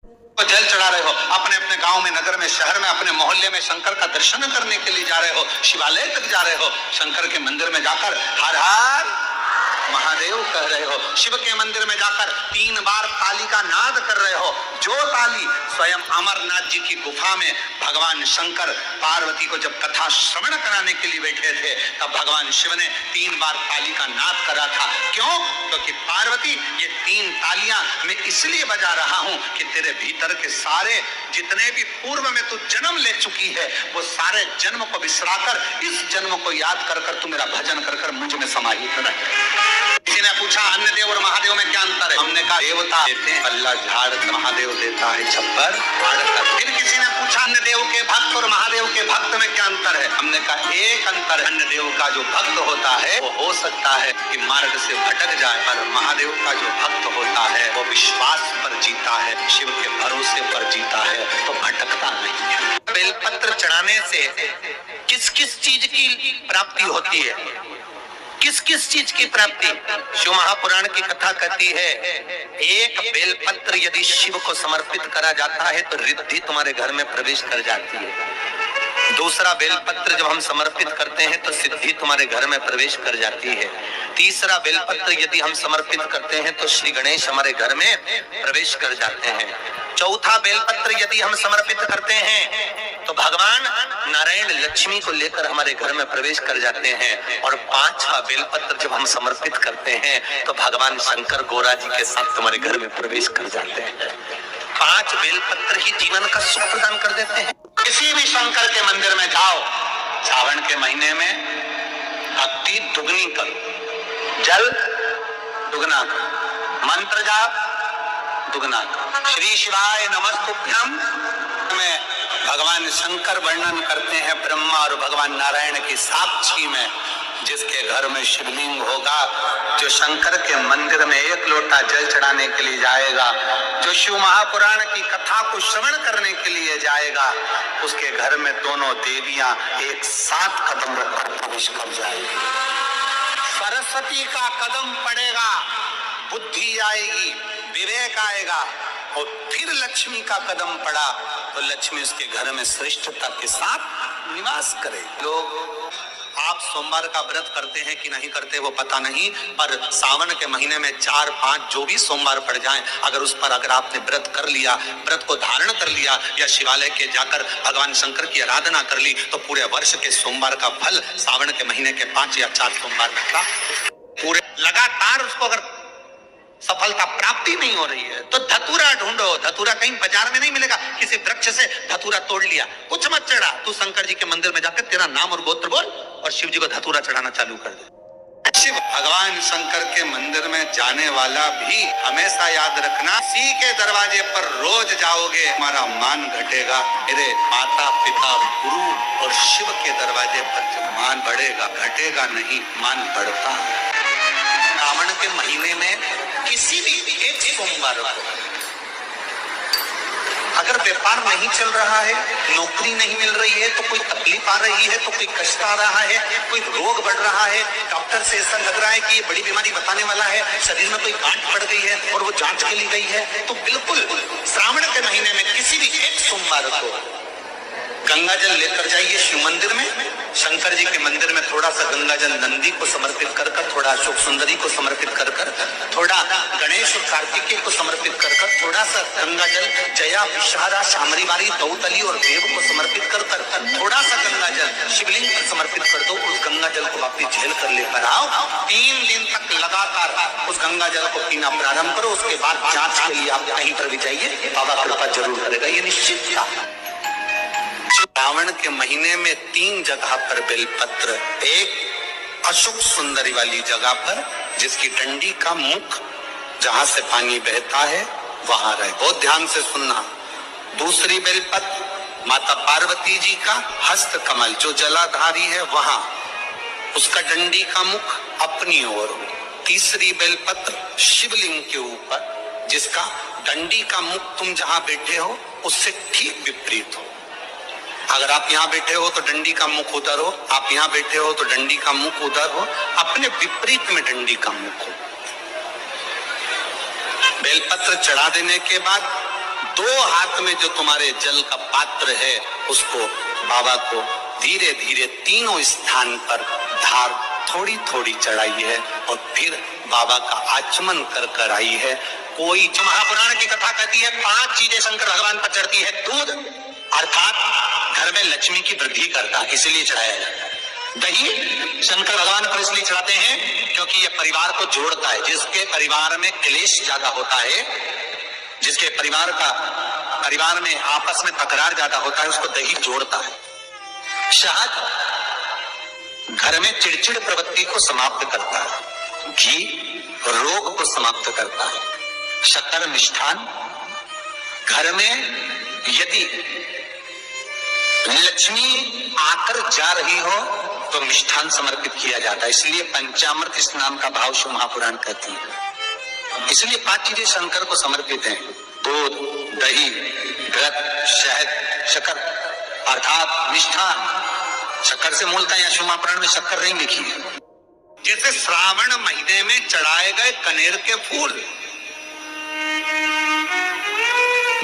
तो जल चढ़ा रहे हो, अपने अपने गांव में, नगर में, शहर में, अपने मोहल्ले में शंकर का दर्शन करने के लिए जा रहे हो, शिवालय तक जा रहे हो, शंकर के मंदिर में जाकर हर हर महादेव कह रहे हो, शिव के मंदिर में जाकर 3 बार ताली का नाद कर रहे हो। जो ताली स्वयं अमरनाथ जी की गुफा में भगवान शंकर पार्वती को जब कथा श्रवण कराने के लिए बैठे थे, तब भगवान शिव ने 3 बार ताली का नाद करा था। क्यों? क्योंकि पार्वती, ये 3 तालियां मैं इसलिए बजा रहा हूं कि तेरे भीतर के सारे जितने भी पूर्व में तू जन्म ले चुकी है, वो सारे जन्म को बिसराकर इस जन्म को याद कर कर तू मेरा भजन कर कर मुझ में समाहित रहे। किसी ने पूछा अन्य देव और महादेव में क्या अंतर है? हमने कहा देवता देते हैं अल्लाह झाड़, महादेव देता है छप्पर फाड़। फिर किसी ने पूछा अन्य देव के भक्त और महादेव के भक्त में क्या अंतर है? हमने कहा एक अंतर है, अन्य देव का जो भक्त होता है वो हो सकता है कि मार्ग से भटक जाए, पर महादेव का जो भक्त होता है वो विश्वास पर जीता है, शिव के भरोसे पर जीता है, तो भटकता नहीं है। बेलपत्र चढ़ाने से किस किस चीज की प्राप्ति होती है? किस किस चीज की प्राप्ति? शिव महापुराण की कथा कहती है, एक बेलपत्र यदि शिव को समर्पित करा जाता है तो रिद्धि तुम्हारे घर में प्रवेश कर जाती है। दूसरा बेलपत्र जब हम समर्पित करते हैं तो सिद्धि तुम्हारे घर में प्रवेश कर जाती है। तीसरा बेलपत्र यदि हम समर्पित करते हैं तो श्री गणेश हमारे घर में प्रवेश कर जाते हैं। चौथा बेलपत्र यदि हम समर्पित करते हैं तो भगवान नारायण लक्ष्मी को लेकर हमारे घर में प्रवेश कर जाते हैं। और 5वां बेलपत्र जब हम समर्पित करते हैं तो भगवान शंकर गोरा जी के साथ तुम्हारे घर में प्रवेश कर जाते हैं। 5 बेलपत्र ही जीवन का सुख प्रदान कर देते हैं। किसी भी शंकर के मंदिर में जाओ, सावन के महीने में भक्ति दुगनी करो, जल दुगना करो, मंत्र जाप दुगना करो। श्री शिवाय नमस्तुभ्यम में भगवान शंकर वर्णन करते हैं ब्रह्मा और भगवान नारायण की साक्षी में, जिसके घर में शिवलिंग होगा, जो शंकर के मंदिर में 1 लोटा जल चढ़ाने के लिए जाएगा, जो शिव महापुराण की कथा को श्रवण करने के लिए जाएगा, उसके घर में दोनों देवियां एक साथ कदम रखकर प्रवेश कर जाएगी। सरस्वती का कदम पड़ेगा, बुद्धि आएगी, विवेक आएगा, और फिर लक्ष्मी का कदम पड़ा तो लक्ष्मी उसके घर में श्रेष्ठता के साथ निवास करे। लोग आप सोमवार का व्रत करते हैं कि नहीं करते वो पता नहीं, पर सावन के महीने में 4, 5 जो भी सोमवार पड़ जाएं, अगर आपने व्रत कर लिया, व्रत को धारण कर लिया, या शिवालय के जाकर भगवान शंकर की आराधना कर ली, तो पूरे वर्ष के सोमवार का फल सावन के महीने के 5 या 4 सोमवार में प्राप्त। पूरे लगातार उसको अगर सफलता प्राप्ति नहीं हो रही है तो धतूरा ढूंढो। धतूरा कहीं बाजार में नहीं मिलेगा, किसी वृक्ष से धतूरा तोड़ लिया, कुछ मत चढ़ा, तू शंकर जी के मंदिर में जाकर तेरा नाम और गोत्र बोल और शिव जी को धतूरा चढ़ाना चालू कर दे। शिव भगवान शंकर के मंदिर में जाने वाला भी हमेशा याद रखना, इसी के दरवाजे पर रोज जाओगे, हमारा मान घटेगा। मेरे माता पिता गुरु और शिव के दरवाजे पर मान बढ़ेगा, घटेगा नहीं, मान बढ़ता है। सावन के महीने में किसी भी एक सोमवार को अगर व्यापार नहीं चल रहा है, नौकरी नहीं मिल रही है, तो कोई तकलीफ आ रही है, तो कोई कष्ट आ रहा है, कोई रोग बढ़ रहा है, डॉक्टर से ऐसा लग रहा है कि ये बड़ी बीमारी बताने वाला है, शरीर में कोई गांठ पड़ गई है और वो जांच के लिए गई है, तो बिल्कुल श्रावण के महीने में किसी भी एक सोमवार को गंगा जल लेकर जाइए शिव मंदिर में। शंकर जी के मंदिर में थोड़ा सा गंगा जल नंदी को समर्पित कर कर, थोड़ा अशोक सुंदरी को समर्पित कर कर, थोड़ा गणेश और कार्तिकेय को समर्पित कर कर, थोड़ा सा गंगा जल जया विषहारा शामरी बारी दौतली और देव को समर्पित कर कर, थोड़ा सा गंगा जल शिवलिंग को समर्पित कर दो। उस गंगा जल को वापिस झेल कर लेकर आओ, 3 दिन तक लगातार उस गंगा जल को पीना प्रारंभ करो। उसके बाद जांच के लिए आप कहीं पर भी जाइए, बाबा कृपा जरूर करेगा, ये निश्चित था। श्रावण के महीने में 3 जगह पर बेलपत्र, एक अशोक सुंदरी वाली जगह पर जिसकी डंडी का मुख जहां से पानी बहता है वहां रहे, बहुत ध्यान से सुनना। दूसरी बेलपत्र माता पार्वती जी का हस्त कमल जो जलाधारी है वहां, उसका डंडी का मुख अपनी ओर हो। तीसरी बेलपत्र शिवलिंग के ऊपर जिसका डंडी का मुख तुम जहां बैठे हो उससे ठीक विपरीत हो। अगर आप यहाँ बैठे हो तो डंडी का मुख उधर हो, आप यहाँ बैठे हो तो डंडी का मुख उधर हो, अपने विपरीत में डंडी का मुख हो। बेलपत्र चढ़ा देने के बाद 2 दो हाथ में जो तुम्हारे जल का पात्र है उसको बाबा को धीरे धीरे तीनों स्थान पर धार थोड़ी थोड़ी चढ़ाई है और फिर बाबा का आचमन कर कर आई है। कोई महापुराण की कथा कहती है 5 चीजें शंकर भगवान पर चढ़ती है। दूध अर्थात घर में लक्ष्मी की वृद्धि करता, इसलिए चढ़ाया जाता है। दही शंकर भगवान पर इसलिए चढ़ाते हैं क्योंकि यह परिवार को जोड़ता है। जिसके परिवार में क्लेश ज्यादा होता है, जिसके परिवार में आपस में तकरार ज्यादा होता है, उसको दही जोड़ता है। शहद घर में चिड़चिड़ प्रवृत्ति को समाप्त करता है। घी रोग को समाप्त करता है। शक्कर मिष्ठान घर में यदि लक्ष्मी आकर जा रही हो तो मिष्ठान समर्पित किया जाता है। इसलिए पंचामृत इस नाम का भाव शिव महापुराण कहती है। इसलिए 5 चीजें शंकर को समर्पित हैं। दूध, दही, घृत, शहद, शक्कर अर्थात मिष्ठान। शक्कर से मूलतः यहाँ शिव महापुराण में शक्कर नहीं लिखी है। जैसे श्रावण महीने में चढ़ाए गए कनेर के फूल,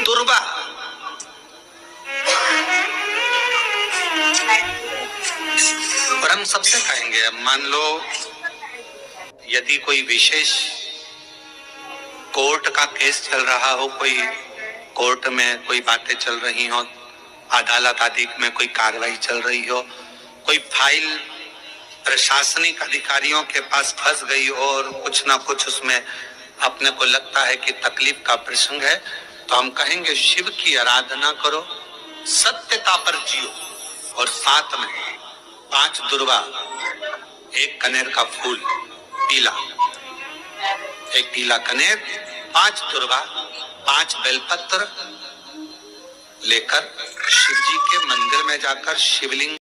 दुर्वा, और हम सबसे कहेंगे, अब मान लो यदि कोई विशेष कोर्ट का केस चल रहा हो, कोई कोर्ट में कोई बातें चल रही हो, अदालत आदि में कोई कार्रवाई चल रही हो, कोई फाइल प्रशासनिक अधिकारियों के पास फंस गई हो और कुछ ना कुछ उसमें अपने को लगता है कि तकलीफ का प्रसंग है, तो हम कहेंगे शिव की आराधना करो, सत्यता पर जियो और साथ में 5 दुर्वा, 1 कनेर का फूल पीला, 1 पीला कनेर, 5 दुर्वा, 5 बेलपत्र लेकर शिव जी के मंदिर में जाकर शिवलिंग